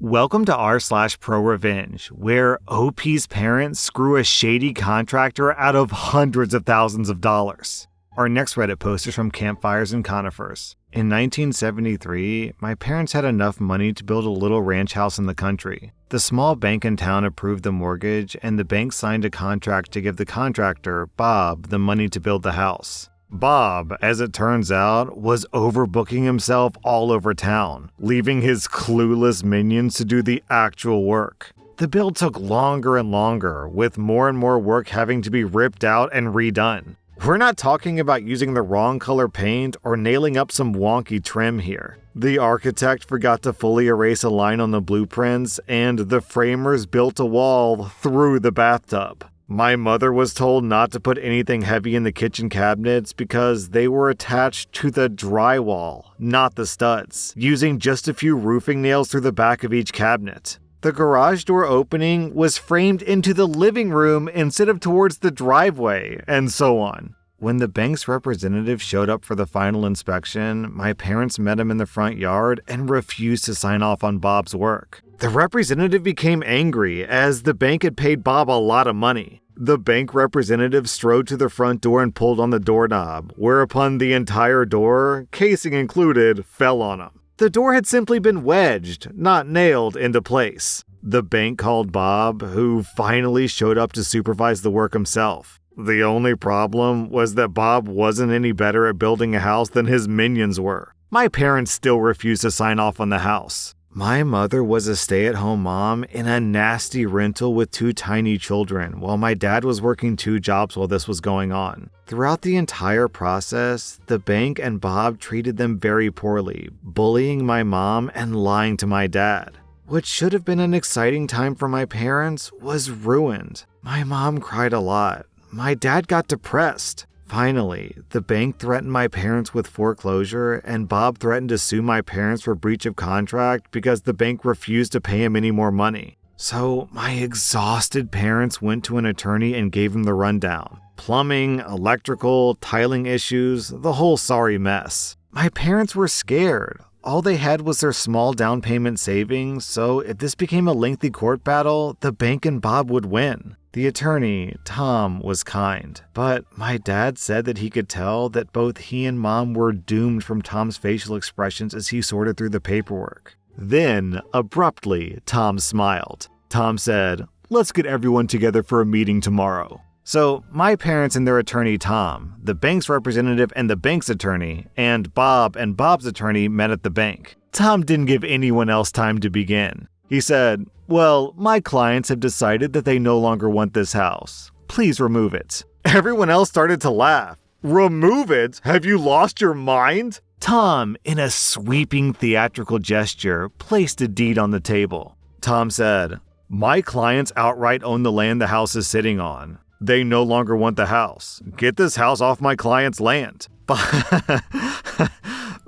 Welcome to rSlash where OP's parents screw a shady contractor out of hundreds of thousands of dollars. Our next Reddit post is from Campfires and Conifers. In 1973, my parents had enough money to build a little ranch house in the country. The small bank in town approved the mortgage, and the bank signed a contract to give the contractor, Bob, the money to build the house. Bob, as it turns out, was overbooking himself all over town, leaving his clueless minions to do the actual work. The build took longer and longer, with more and more work having to be ripped out and redone. We're not talking about using the wrong color paint or nailing up some wonky trim here. The architect forgot to fully erase a line on the blueprints, and the framers built a wall through the bathtub. My mother was told not to put anything heavy in the kitchen cabinets because they were attached to the drywall, not the studs, using just a few roofing nails through the back of each cabinet. The garage door opening was framed into the living room instead of towards the driveway, and so on. When the bank's representative showed up for the final inspection, my parents met him in the front yard and refused to sign off on Bob's work. The representative became angry as the bank had paid Bob a lot of money. The bank representative strode to the front door and pulled on the doorknob, whereupon the entire door, casing included, fell on him. The door had simply been wedged, not nailed, into place. The bank called Bob, who finally showed up to supervise the work himself. The only problem was that Bob wasn't any better at building a house than his minions were. My parents still refused to sign off on the house. My mother was a stay-at-home mom in a nasty rental with 2 tiny children, while my dad was working 2 jobs while this was going on. Throughout the entire process, the bank and Bob treated them very poorly, bullying my mom and lying to my dad. What should have been an exciting time for my parents was ruined. My mom cried a lot. My dad got depressed. Finally, the bank threatened my parents with foreclosure, and Bob threatened to sue my parents for breach of contract because the bank refused to pay him any more money. So my exhausted parents went to an attorney and gave him the rundown. Plumbing, electrical, tiling issues, the whole sorry mess. My parents were scared. All they had was their small down payment savings, so if this became a lengthy court battle, the bank and Bob would win. The attorney, Tom, was kind, but my dad said that he could tell that both he and Mom were doomed from Tom's facial expressions as he sorted through the paperwork. Then, abruptly, Tom smiled. Tom said, "Let's get everyone together for a meeting tomorrow." So, my parents and their attorney Tom, the bank's representative and the bank's attorney, and Bob's attorney met at the bank. Tom didn't give anyone else time to begin. He said, "Well, my clients have decided that they no longer want this house. Please remove it." Everyone else started to laugh. "Remove it? Have you lost your mind?" Tom, in a sweeping theatrical gesture, placed a deed on the table. Tom said, "My clients outright own the land the house is sitting on. They no longer want the house. Get this house off my client's land."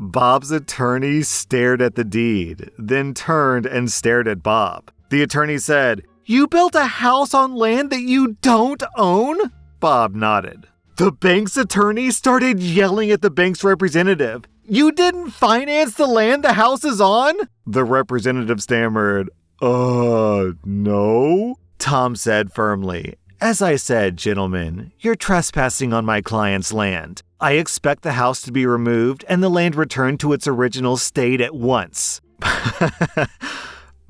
Bob's attorney stared at the deed, then turned and stared at Bob. The attorney said, "You built a house on land that you don't own?" Bob nodded. The bank's attorney started yelling at the bank's representative. "You didn't finance the land the house is on?" The representative stammered, No. Tom said firmly, "As I said, gentlemen, you're trespassing on my client's land. I expect the house to be removed and the land returned to its original state at once."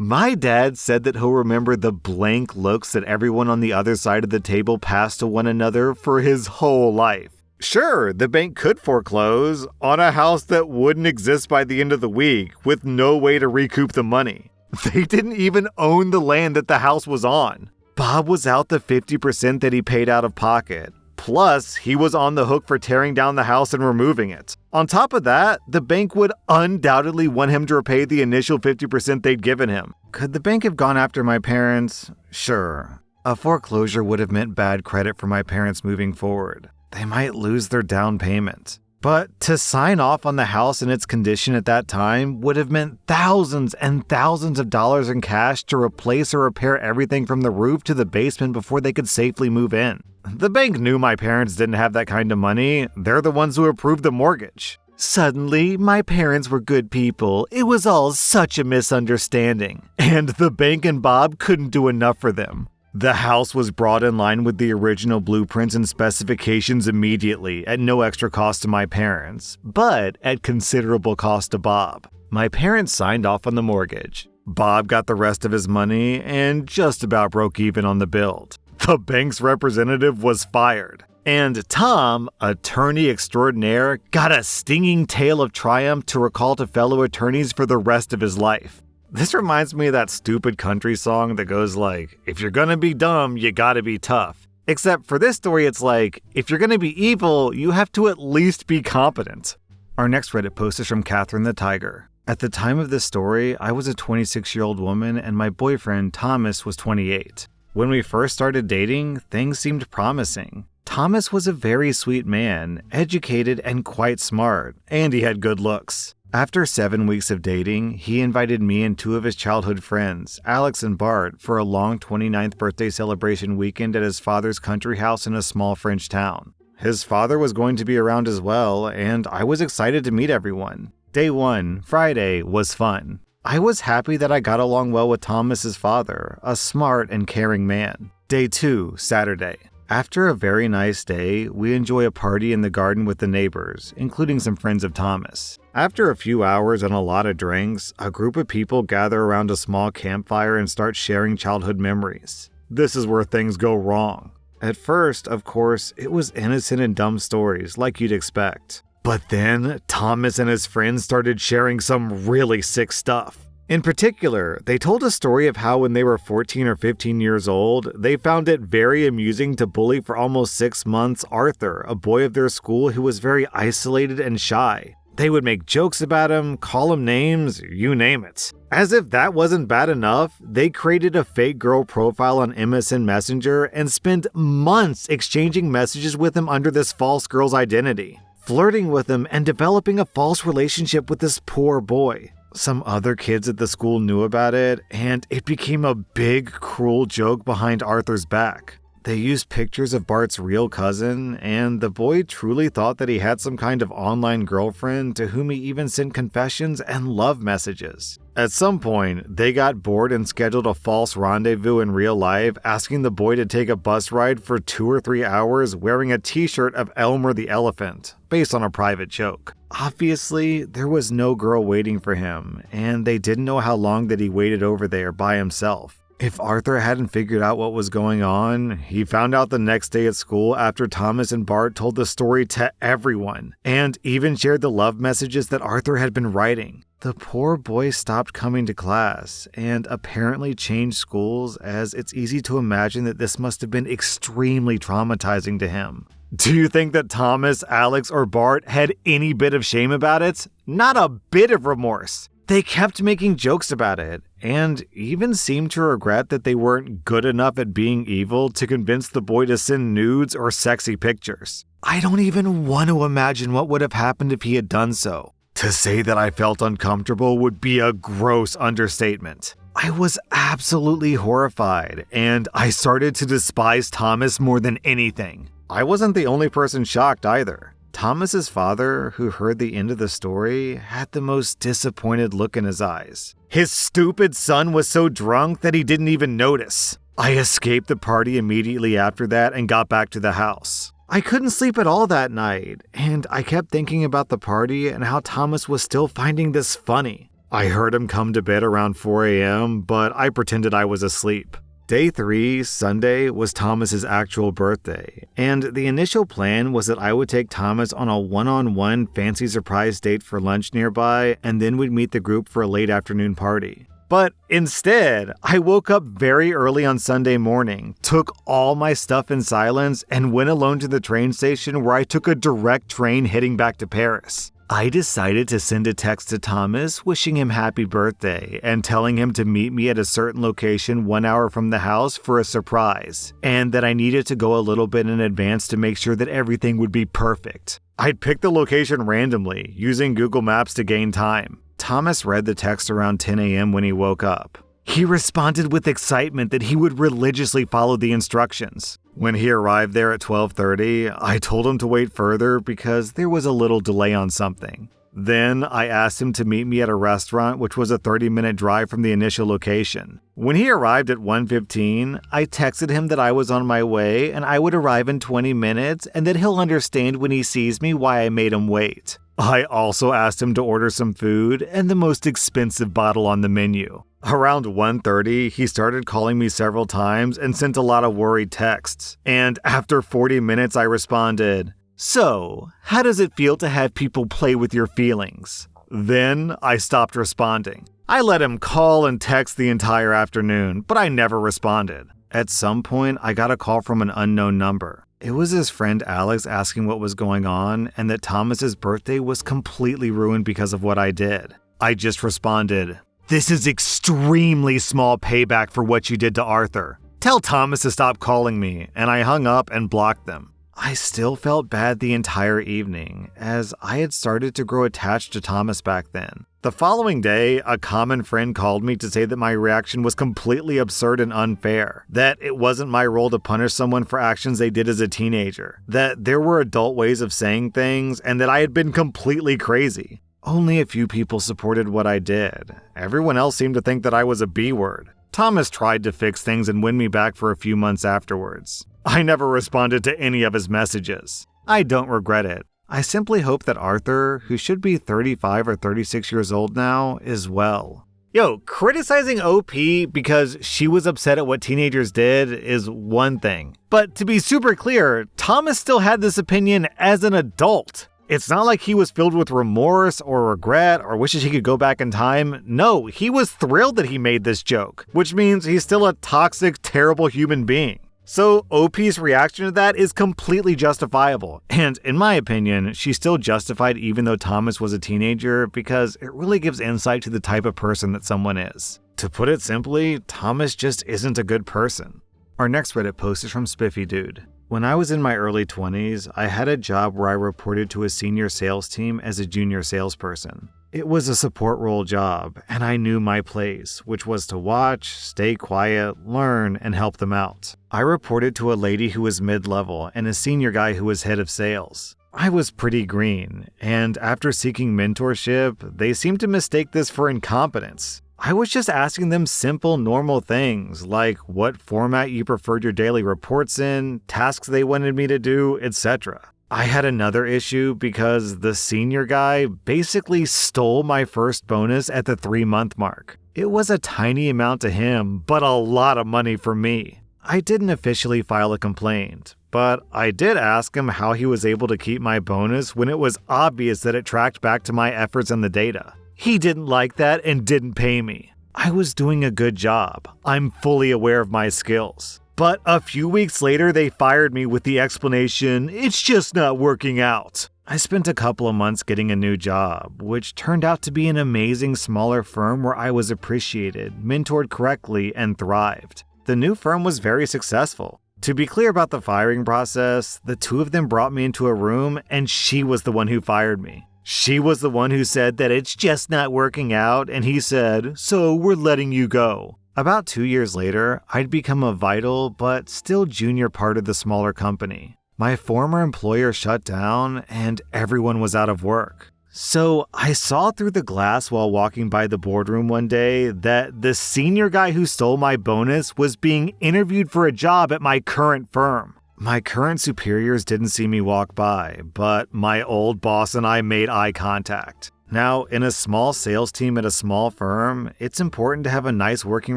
My dad said that he'll remember the blank looks that everyone on the other side of the table passed to one another for his whole life. Sure, the bank could foreclose on a house that wouldn't exist by the end of the week with no way to recoup the money. They didn't even own the land that the house was on. Bob was out the 50% that he paid out of pocket. Plus, he was on the hook for tearing down the house and removing it. On top of that, the bank would undoubtedly want him to repay the initial 50% they'd given him. Could the bank have gone after my parents? Sure. A foreclosure would have meant bad credit for my parents moving forward. They might lose their down payment. But to sign off on the house in its condition at that time would have meant thousands and thousands of dollars in cash to replace or repair everything from the roof to the basement before they could safely move in. The bank knew my parents didn't have that kind of money. They're the ones who approved the mortgage. Suddenly, my parents were good people. It was all such a misunderstanding. And the bank and Bob couldn't do enough for them. The house was brought in line with the original blueprints and specifications immediately at no extra cost to my parents, but at considerable cost to Bob. My parents signed off on the mortgage. Bob got the rest of his money and just about broke even on the build. The bank's representative was fired. And Tom, attorney extraordinaire, got a stinging tale of triumph to recall to fellow attorneys for the rest of his life. This reminds me of that stupid country song that goes like, if you're gonna be dumb, you gotta be tough. Except for this story, it's like, if you're gonna be evil, you have to at least be competent. Our next Reddit post is from Catherine the Tiger. At the time of this story, I was a 26-year-old woman and my boyfriend, Thomas, was 28. When we first started dating, things seemed promising. Thomas was a very sweet man, educated and quite smart, and he had good looks. After 7 weeks of dating, he invited me and 2 of his childhood friends, Alex and Bart, for a long 29th birthday celebration weekend at his father's country house in a small French town. His father was going to be around as well, and I was excited to meet everyone. Day 1, Friday, was fun. I was happy that I got along well with Thomas's father, a smart and caring man. Day 2, Saturday. After a very nice day, we enjoy a party in the garden with the neighbors, including some friends of Thomas. After a few hours and a lot of drinks, a group of people gather around a small campfire and start sharing childhood memories. This is where things go wrong. At first, of course, it was innocent and dumb stories like you'd expect. But then, Thomas and his friends started sharing some really sick stuff. In particular, they told a story of how when they were 14 or 15 years old, they found it very amusing to bully for almost 6 months Arthur, a boy of their school who was very isolated and shy. They would make jokes about him, call him names, you name it. As if that wasn't bad enough, they created a fake girl profile on MSN Messenger and spent months exchanging messages with him under this false girl's identity, flirting with him and developing a false relationship with this poor boy. Some other kids at the school knew about it, and it became a big, cruel joke behind Arthur's back. They used pictures of Bart's real cousin, and the boy truly thought that he had some kind of online girlfriend to whom he even sent confessions and love messages. At some point, they got bored and scheduled a false rendezvous in real life, asking the boy to take a bus ride for 2 or 3 hours wearing a t-shirt of Elmer the Elephant, based on a private joke. Obviously, there was no girl waiting for him, and they didn't know how long that he waited over there by himself. If Arthur hadn't figured out what was going on, he found out the next day at school after Thomas and Bart told the story to everyone, and even shared the love messages that Arthur had been writing. The poor boy stopped coming to class, and apparently changed schools, as it's easy to imagine that this must have been extremely traumatizing to him. Do you think that Thomas, Alex, or Bart had any bit of shame about it? Not a bit of remorse. They kept making jokes about it, and even seemed to regret that they weren't good enough at being evil to convince the boy to send nudes or sexy pictures. I don't even want to imagine what would have happened if he had done so. To say that I felt uncomfortable would be a gross understatement. I was absolutely horrified, and I started to despise Thomas more than anything. I wasn't the only person shocked either. Thomas's father, who heard the end of the story, had the most disappointed look in his eyes. His stupid son was so drunk that he didn't even notice. I escaped the party immediately after that and got back to the house. I couldn't sleep at all that night, and I kept thinking about the party and how Thomas was still finding this funny. I heard him come to bed around 4 a.m., but I pretended I was asleep. Day 3, Sunday, was Thomas's actual birthday, and the initial plan was that I would take Thomas on a one-on-one fancy surprise date for lunch nearby, and then we'd meet the group for a late afternoon party. But instead, I woke up very early on Sunday morning, took all my stuff in silence, and went alone to the train station where I took a direct train heading back to Paris. I decided to send a text to Thomas wishing him happy birthday and telling him to meet me at a certain location 1 hour from the house for a surprise, and that I needed to go a little bit in advance to make sure that everything would be perfect. I'd picked the location randomly, using Google Maps to gain time. Thomas read the text around 10 a.m. when he woke up. He responded with excitement that he would religiously follow the instructions. When he arrived there at 12:30, I told him to wait further because there was a little delay on something. Then I asked him to meet me at a restaurant which was a 30-minute drive from the initial location. When he arrived at 1:15, I texted him that I was on my way and I would arrive in 20 minutes and that he'll understand when he sees me why I made him wait. I also asked him to order some food and the most expensive bottle on the menu. Around 1:30, he started calling me several times and sent a lot of worried texts. And after 40 minutes, I responded, "So, how does it feel to have people play with your feelings?" Then I stopped responding. I let him call and text the entire afternoon, but I never responded. At some point, I got a call from an unknown number. It was his friend Alex asking what was going on and that Thomas's birthday was completely ruined because of what I did. I just responded, "This is extremely small payback for what you did to Arthur. Tell Thomas to stop calling me," and I hung up and blocked them. I still felt bad the entire evening, as I had started to grow attached to Thomas back then. The following day, a common friend called me to say that my reaction was completely absurd and unfair, that it wasn't my role to punish someone for actions they did as a teenager, that there were adult ways of saying things, and that I had been completely crazy. Only a few people supported what I did. Everyone else seemed to think that I was a B-word. Thomas tried to fix things and win me back for a few months afterwards. I never responded to any of his messages. I don't regret it. I simply hope that Arthur, who should be 35 or 36 years old now, is well. Yo, criticizing OP because she was upset at what teenagers did is one thing. But to be super clear, Thomas still had this opinion as an adult. It's not like he was filled with remorse or regret or wishes he could go back in time. No, he was thrilled that he made this joke, which means he's still a toxic, terrible human being. So OP's reaction to that is completely justifiable. And in my opinion, she's still justified even though Thomas was a teenager because it really gives insight to the type of person that someone is. To put it simply, Thomas just isn't a good person. Our next Reddit post is from Spiffy Dude. When I was in my early 20s, I had a job where I reported to a senior sales team as a junior salesperson. It was a support role job, and I knew my place, which was to watch, stay quiet, learn, and help them out. I reported to a lady who was mid-level and a senior guy who was head of sales. I was pretty green, and after seeking mentorship, they seemed to mistake this for incompetence. I was just asking them simple, normal things like what format you preferred your daily reports in, tasks they wanted me to do, etc. I had another issue because the senior guy basically stole my first bonus at the 3-month mark. It was a tiny amount to him, but a lot of money for me. I didn't officially file a complaint, but I did ask him how he was able to keep my bonus when it was obvious that it tracked back to my efforts in the data. He didn't like that and didn't pay me. I was doing a good job. I'm fully aware of my skills. But a few weeks later, they fired me with the explanation, "It's just not working out." I spent a couple of months getting a new job, which turned out to be an amazing smaller firm where I was appreciated, mentored correctly, and thrived. The new firm was very successful. To be clear about the firing process, the two of them brought me into a room and she was the one who fired me. She was the one who said that it's just not working out, and he said, "So we're letting you go." About 2 years later, I'd become a vital but still junior part of the smaller company. My former employer shut down and everyone was out of work. So I saw through the glass while walking by the boardroom one day that the senior guy who stole my bonus was being interviewed for a job at my current firm. My current superiors didn't see me walk by, but my old boss and I made eye contact. Now, in a small sales team at a small firm, it's important to have a nice working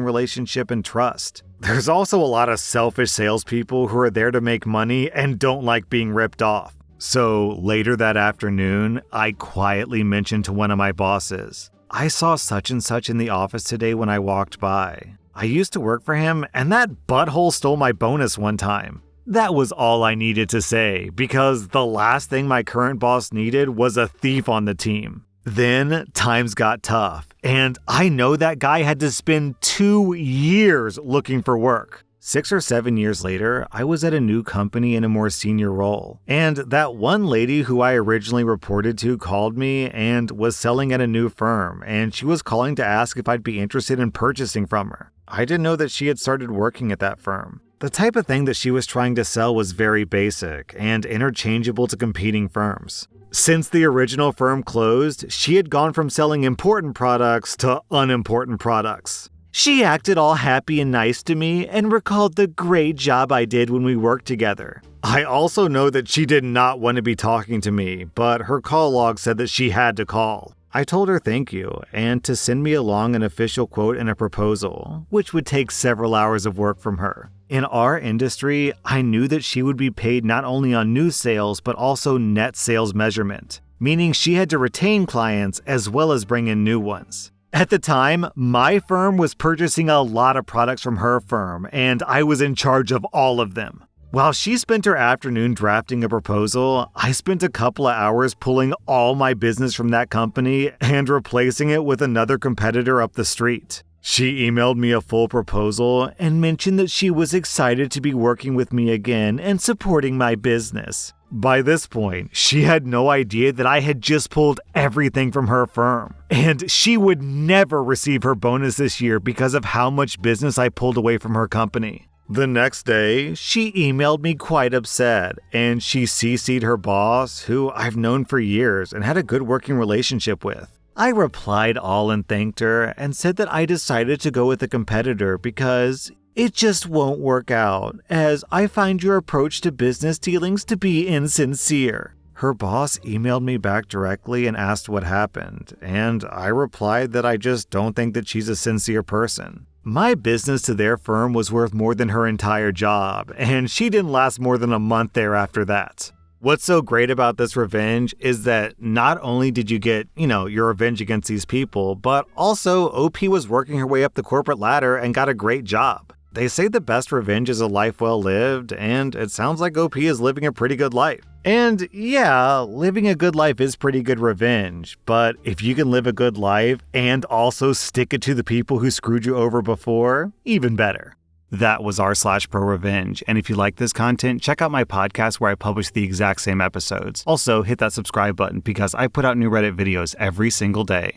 relationship and trust. There's also a lot of selfish salespeople who are there to make money and don't like being ripped off. So later that afternoon, I quietly mentioned to one of my bosses, "I saw such and such in the office today when I walked by. I used to work for him, and that butthole stole my bonus one time." That was all I needed to say, because the last thing my current boss needed was a thief on the team. Then times got tough, and I know that guy had to spend 2 years looking for work. 6 or 7 years later, I was at a new company in a more senior role, and that one lady who I originally reported to called me and was selling at a new firm, and she was calling to ask if I'd be interested in purchasing from her. I didn't know that she had started working at that firm. The type of thing that she was trying to sell was very basic and interchangeable to competing firms. Since the original firm closed, she had gone from selling important products to unimportant products. She acted all happy and nice to me and recalled the great job I did when we worked together. I also know that she did not want to be talking to me, but her call log said that she had to call. I told her thank you, and to send me along an official quote and a proposal, which would take several hours of work from her. In our industry, I knew that she would be paid not only on new sales, but also net sales measurement, meaning she had to retain clients as well as bring in new ones. At the time, my firm was purchasing a lot of products from her firm, and I was in charge of all of them. While she spent her afternoon drafting a proposal, I spent a couple of hours pulling all my business from that company and replacing it with another competitor up the street. She emailed me a full proposal and mentioned that she was excited to be working with me again and supporting my business. By this point, she had no idea that I had just pulled everything from her firm, and she would never receive her bonus this year because of how much business I pulled away from her company. The next day, she emailed me quite upset, and she CC'd her boss, who I've known for years and had a good working relationship with. I replied all and thanked her and said that I decided to go with a competitor because it just won't work out, as I find your approach to business dealings to be insincere. Her boss emailed me back directly and asked what happened, and I replied that I just don't think that she's a sincere person. My business to their firm was worth more than her entire job, and she didn't last more than a month there after that. What's so great about this revenge is that not only did you get, your revenge against these people, but also OP was working her way up the corporate ladder and got a great job. They say the best revenge is a life well lived, and it sounds like OP is living a pretty good life. And yeah, living a good life is pretty good revenge, but if you can live a good life and also stick it to the people who screwed you over before, even better. That was r/Prorevenge, and if you like this content, check out my podcast where I publish the exact same episodes. Also, hit that subscribe button because I put out new Reddit videos every single day.